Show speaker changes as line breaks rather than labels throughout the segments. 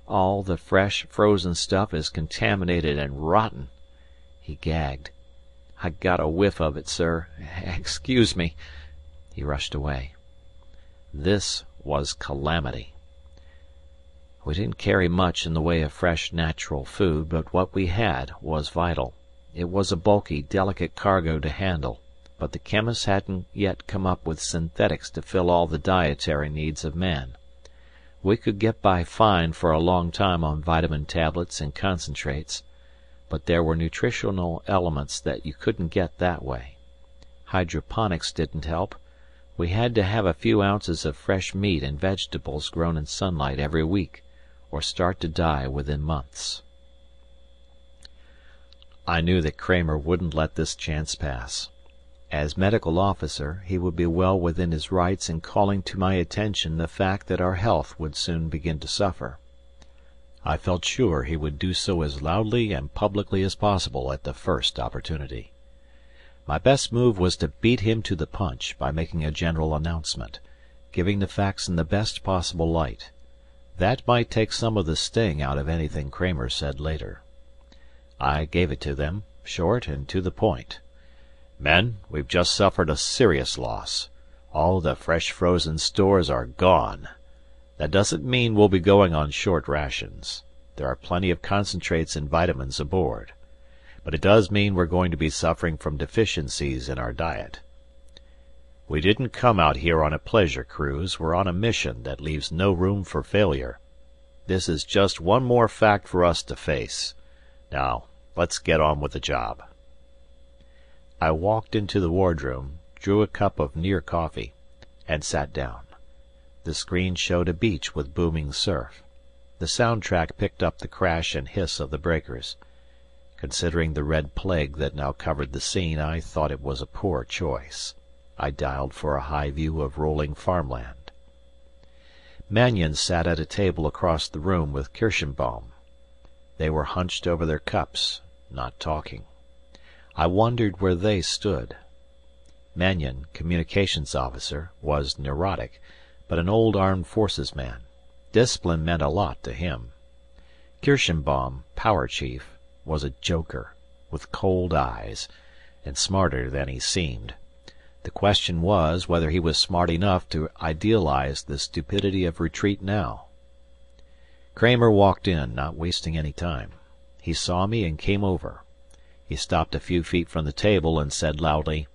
All the fresh, frozen stuff is contaminated and rotten." He gagged. "I got a whiff of it, sir. Excuse me." He rushed away. This was calamity. We didn't carry much in the way of fresh natural food, but what we had was vital. It was a bulky, delicate cargo to handle, but the chemists hadn't yet come up with synthetics to fill all the dietary needs of man. We could get by fine for a long time on vitamin tablets and concentrates, but there were nutritional elements that you couldn't get that way. Hydroponics didn't help. We had to have a few ounces of fresh meat and vegetables grown in sunlight every week, or start to die within months. I knew that Kramer wouldn't let this chance pass. As medical officer, he would be well within his rights in calling to my attention the fact that our health would soon begin to suffer. I felt sure he would do so as loudly and publicly as possible at the first opportunity. My best move was to beat him to the punch by making a general announcement, giving the facts in the best possible light. That might take some of the sting out of anything Kramer said later. I gave it to them, short and to the point. "Men, we've just suffered a serious loss. All the fresh frozen stores are gone. That doesn't mean we'll be going on short rations. There are plenty of concentrates and vitamins aboard. But it does mean we're going to be suffering from deficiencies in our diet. We didn't come out here on a pleasure cruise, we're on a mission that leaves no room for failure. This is just one more fact for us to face. Now, let's get on with the job." I walked into the wardroom, drew a cup of near coffee, and sat down. The screen showed a beach with booming surf. The soundtrack picked up the crash and hiss of the breakers. Considering the red plague that now covered the scene, I thought it was a poor choice. I dialed for a high view of rolling farmland. Mannion sat at a table across the room with Kirschenbaum. They were hunched over their cups, not talking. I wondered where they stood. Mannion, communications officer, was neurotic, but an old armed forces man. Discipline meant a lot to him. Kirschenbaum, power chief, was a joker, with cold eyes, and smarter than he seemed. The question was whether he was smart enough to idealize the stupidity of retreat now. Kramer walked in, not wasting any time. He saw me and came over. He stopped a few feet from the table and said loudly,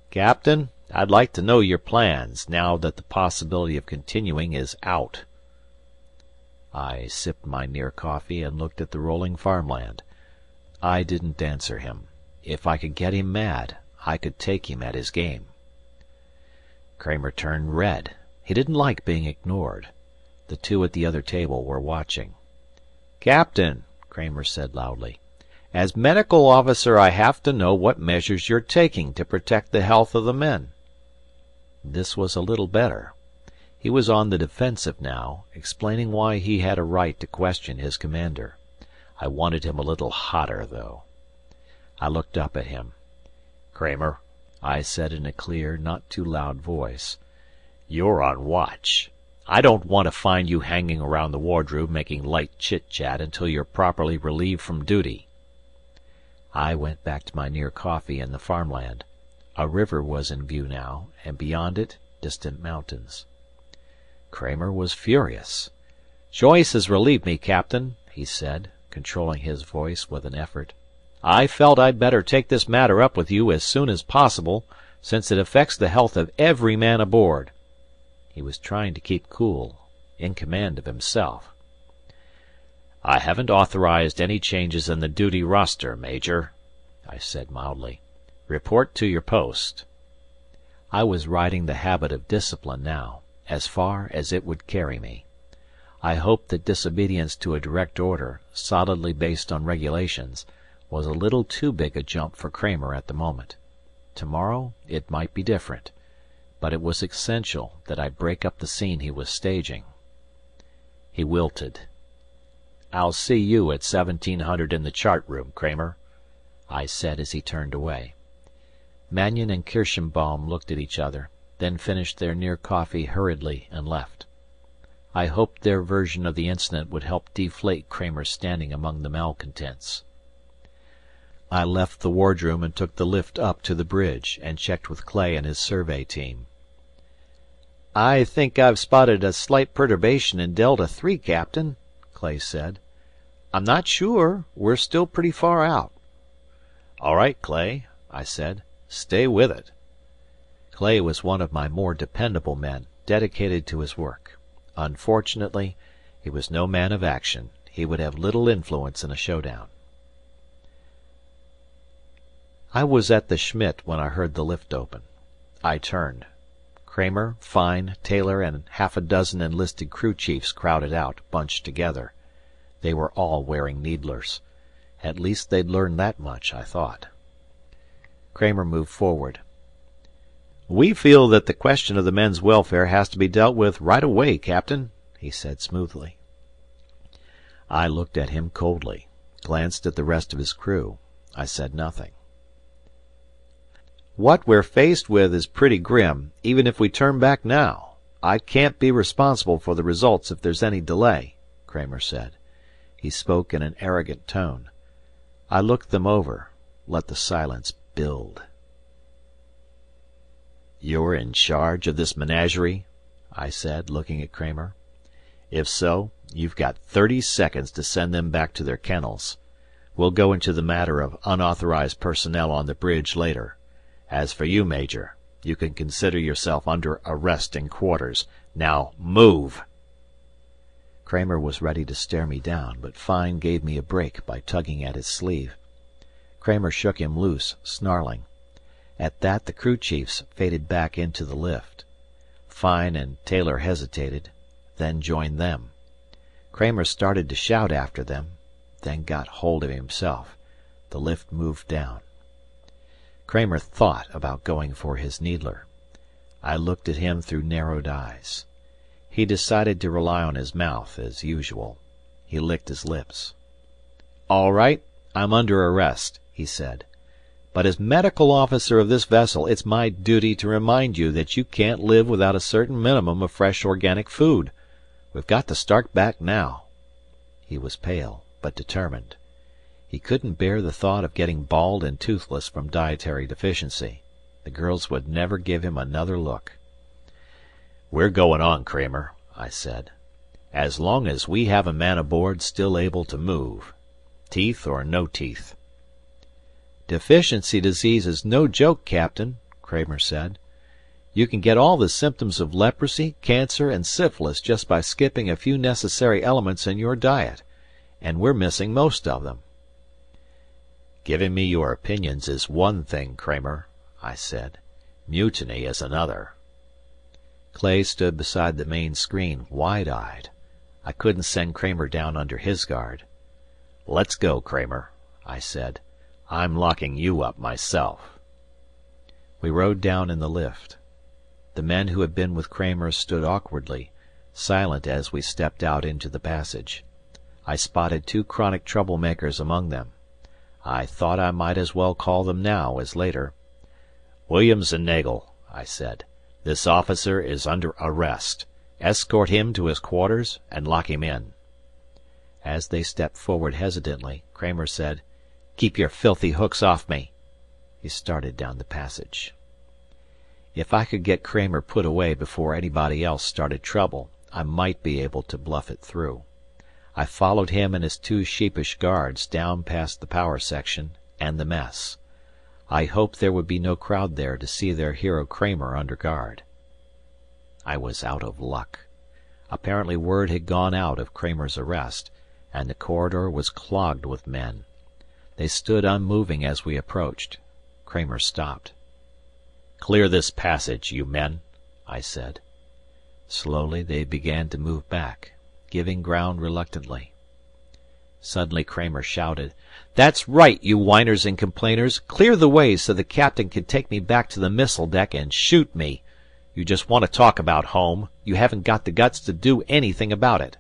"Captain, I'd like to know your plans, now that the possibility of continuing is out." I sipped my near coffee and looked at the rolling farmland. I didn't answer him. If I could get him mad, I could take him at his game. Kramer turned red. He didn't like being ignored. The two at the other table were watching. "Captain," Kramer said loudly, "as medical officer I have to know what measures you're taking to protect the health of the men." This was a little better. He was on the defensive now, explaining why he had a right to question his commander. I wanted him a little hotter, though. I looked up at him. "Kramer," I said in a clear, not too loud voice, "you're on watch. I don't want to find you hanging around the wardroom making light chit-chat until you're properly relieved from duty." I went back to my near coffee in the farmland. A river was in view now, and beyond it, distant mountains. Kramer was furious. "Joyce has relieved me, Captain," he said, controlling his voice with an effort. "I felt I'd better take this matter up with you as soon as possible, since it affects the health of every man aboard." He was trying to keep cool, in command of himself. "I haven't authorized any changes in the duty roster, Major," I said mildly. "Report to your post." I was riding the habit of discipline now, as far as it would carry me. I hoped that disobedience to a direct order, solidly based on regulations, was a little too big a jump for Kramer at the moment. Tomorrow it might be different, but it was essential that I break up the scene he was staging. He wilted. "I'll see you at 1700 in the chart room, Kramer," I said as he turned away. Mannion and Kirschenbaum looked at each other, then finished their near coffee hurriedly and left. I hoped their version of the incident would help deflate Kramer's standing among the malcontents. I left the wardroom and took the lift up to the bridge, and checked with Clay and his survey team. "I think I've spotted a slight perturbation in Delta III, Captain," Clay said. "I'm not sure. We're still pretty far out." "All right, Clay," I said. "Stay with it." Clay was one of my more dependable men, dedicated to his work. Unfortunately, he was no man of action. He would have little influence in a showdown. I was at the Schmidt when I heard the lift open. I turned. Kramer, Fine, Taylor, and half a dozen enlisted crew chiefs crowded out, bunched together. They were all wearing needlers. At least they'd learned that much, I thought. Kramer moved forward. "We feel that the question of the men's welfare has to be dealt with right away, Captain," he said smoothly. I looked at him coldly, glanced at the rest of his crew. I said nothing. "What we're faced with is pretty grim, even if we turn back now. I can't be responsible for the results if there's any delay," Kramer said. He spoke in an arrogant tone. I looked them over, let the silence build. "You're in charge of this menagerie?" I said, looking at Kramer. "If so, you've got 30 seconds to send them back to their kennels. We'll go into the matter of unauthorized personnel on the bridge later. As for you, Major, you can consider yourself under arrest in quarters. Now move!" Kramer was ready to stare me down, but Fine gave me a break by tugging at his sleeve. Kramer shook him loose, snarling. At that the crew chiefs faded back into the lift. Fine and Taylor hesitated, then joined them. Kramer started to shout after them, then got hold of himself. The lift moved down. Kramer thought about going for his needler. I looked at him through narrowed eyes. He decided to rely on his mouth, as usual. He licked his lips. "All right, I'm under arrest," he said. "But as medical officer of this vessel, it's my duty to remind you that you can't live without a certain minimum of fresh organic food. We've got to start back now." He was pale, but determined. He couldn't bear the thought of getting bald and toothless from dietary deficiency. The girls would never give him another look. "We're going on, Kramer," I said. "As long as we have a man aboard still able to move. Teeth or no teeth." "Deficiency disease is no joke, Captain," Kramer said. "You can get all the symptoms of leprosy, cancer, and syphilis just by skipping a few necessary elements in your diet, and we're missing most of them." "Giving me your opinions is one thing, Kramer," I said. "Mutiny is another." Clay stood beside the main screen, wide-eyed. I couldn't send Kramer down under his guard. "Let's go, Kramer," I said. "I'm locking you up myself." We rode down in the lift. The men who had been with Kramer stood awkwardly, silent as we stepped out into the passage. I spotted 2 chronic troublemakers among them. I thought I might as well call them now as later. "Williams and Nagel," I said. "This officer is under arrest. Escort him to his quarters and lock him in." As they stepped forward hesitantly, Kramer said, "Keep your filthy hooks off me." He started down the passage. If I could get Kramer put away before anybody else started trouble, I might be able to bluff it through. I followed him and his 2 sheepish guards down past the power section and the mess. I hoped there would be no crowd there to see their hero Kramer under guard. I was out of luck. Apparently word had gone out of Kramer's arrest, and the corridor was clogged with men. They stood unmoving as we approached. Kramer stopped. "Clear this passage, you men," I said. Slowly they began to move back, giving ground reluctantly. Suddenly Kramer shouted, "That's right, you whiners and complainers! Clear the way so the captain can take me back to the missile deck and shoot me! You just want to talk about home. You haven't got the guts to do anything about it."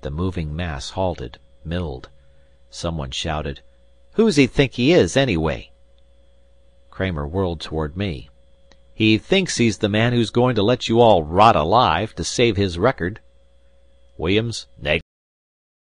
The moving mass halted, milled. Someone shouted, "Who's he think he is, anyway?" Kramer whirled toward me.
He thinks he's the man who's going to let you all rot alive, to save his record." Williams, neg.